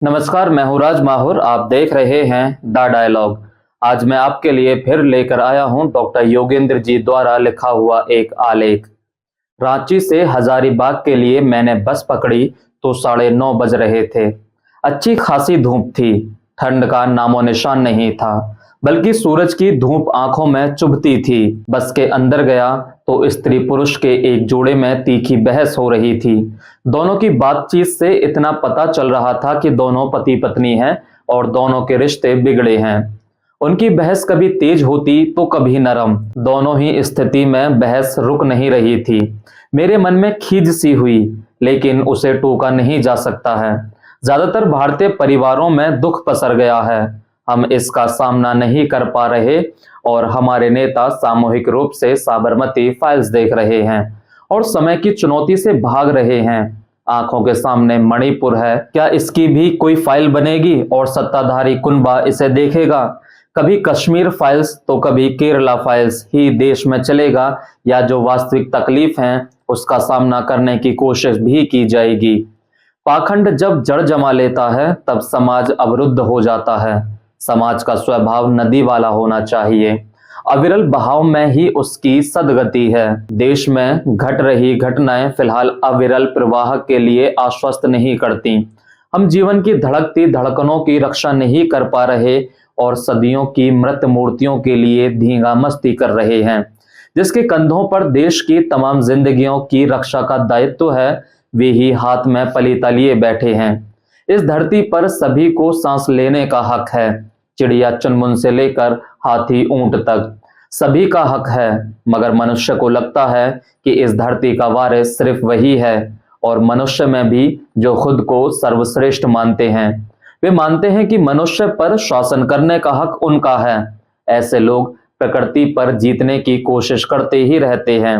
नमस्कार, मैं हूँ राज माहुर। आप देख रहे हैं द डायलॉग। आज मैं आपके लिए फिर लेकर आया हूँ डॉक्टर योगेंद्र जी द्वारा लिखा हुआ एक आलेख। रांची से हजारीबाग के लिए मैंने बस पकड़ी तो 9:30 बज रहे थे। अच्छी खासी धूप थी। ठंड का नामो निशान नहीं था, बल्कि सूरज की धूप आंखों में चुभती थी। बस के अंदर गया तो स्त्री पुरुष के एक जोड़े में तीखी बहस हो रही थी। दोनों की बातचीत से इतना पता चल रहा था कि दोनों पति पत्नी हैं और दोनों के रिश्ते बिगड़े हैं। उनकी बहस कभी तेज होती तो कभी नरम। दोनों ही स्थिति में बहस रुक नहीं रही थी। मेरे मन में खीज सी हुई, लेकिन उसे टोका नहीं जा सकता है। ज्यादातर भारतीय परिवारों में दुख पसर गया है। हम इसका सामना नहीं कर पा रहे और हमारे नेता सामूहिक रूप से साबरमती फाइल्स देख रहे हैं और समय की चुनौती से भाग रहे हैं। आंखों के सामने मणिपुर है, क्या इसकी भी कोई फाइल बनेगी और सत्ताधारी कुनबा इसे देखेगा? कभी कश्मीर फाइल्स तो कभी केरला फाइल्स ही देश में चलेगा, या जो वास्तविक तकलीफ है उसका सामना करने की कोशिश भी की जाएगी? पाखंड जब जड़ जमा लेता है तब समाज अवरुद्ध हो जाता है। समाज का स्वभाव नदी वाला होना चाहिए। अविरल बहाव में ही उसकी सदगति है। देश में घट रही घटनाएं फिलहाल अविरल प्रवाह के लिए आश्वस्त नहीं करती। हम जीवन की धड़कती धड़कनों की रक्षा नहीं कर पा रहे और सदियों की मृत मूर्तियों के लिए धींगा मस्ती कर रहे हैं। जिसके कंधों पर देश की तमाम जिंदगियों की रक्षा का दायित्व है, वे ही हाथ में पलीता लिए बैठे हैं। इस धरती पर सभी को सांस लेने का हक है। चिड़िया चुनमुन से लेकर हाथी ऊंट तक सभी का हक है, मगर मनुष्य को लगता है कि इस धरती का वारिस सिर्फ वही है। और मनुष्य में भी जो खुद को सर्वश्रेष्ठ मानते हैं, वे मानते हैं कि मनुष्य पर शासन करने का हक उनका है। ऐसे लोग प्रकृति पर जीतने की कोशिश करते ही रहते हैं।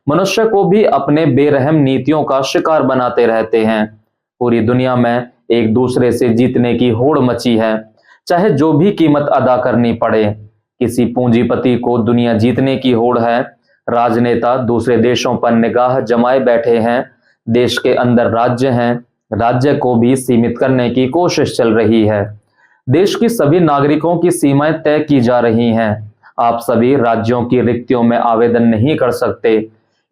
मनुष्य को भी अपने बेरहम नीतियों का शिकार बनाते रहते हैं। पूरी दुनिया में एक दूसरे से जीतने की होड़ मची है, चाहे जो भी कीमत अदा करनी पड़े। किसी पूंजीपति को दुनिया जीतने की होड़ है। राजनेता दूसरे देशों पर निगाह जमाए बैठे हैं। देश के अंदर राज्य हैं, राज्य को भी सीमित करने की कोशिश चल रही है। देश की सभी नागरिकों की सीमाएं तय की जा रही हैं। आप सभी राज्यों की रिक्तियों में आवेदन नहीं कर सकते।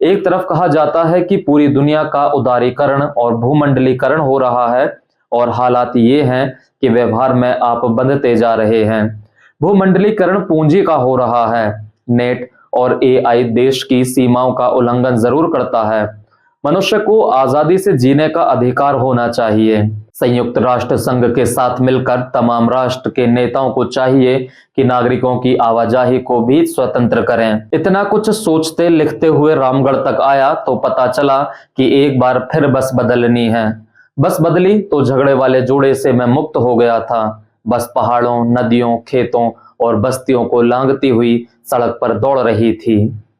एक तरफ कहा जाता है कि पूरी दुनिया का उदारीकरण और भूमंडलीकरण हो रहा है, और हालात ये हैं कि व्यवहार में आप बंधते जा रहे हैं। भूमंडलीकरण पूंजी का हो रहा है। नेट और एआई देश की सीमाओं का उल्लंघन जरूर करता है। मनुष्य को आजादी से जीने का अधिकार होना चाहिए। संयुक्त राष्ट्र संघ के साथ मिलकर तमाम राष्ट्र के नेताओं को चाहिए कि नागरिकों की आवाजाही को भी स्वतंत्र करें। इतना कुछ सोचते लिखते हुए रामगढ़ तक आया तो पता चला कि एक बार फिर बस बदलनी है। बस बदली तो झगड़े वाले जोड़े से मैं मुक्त हो गया था। बस पहाड़ों, नदियों, खेतों और बस्तियों को लांघती हुई सड़क पर दौड़ रही थी।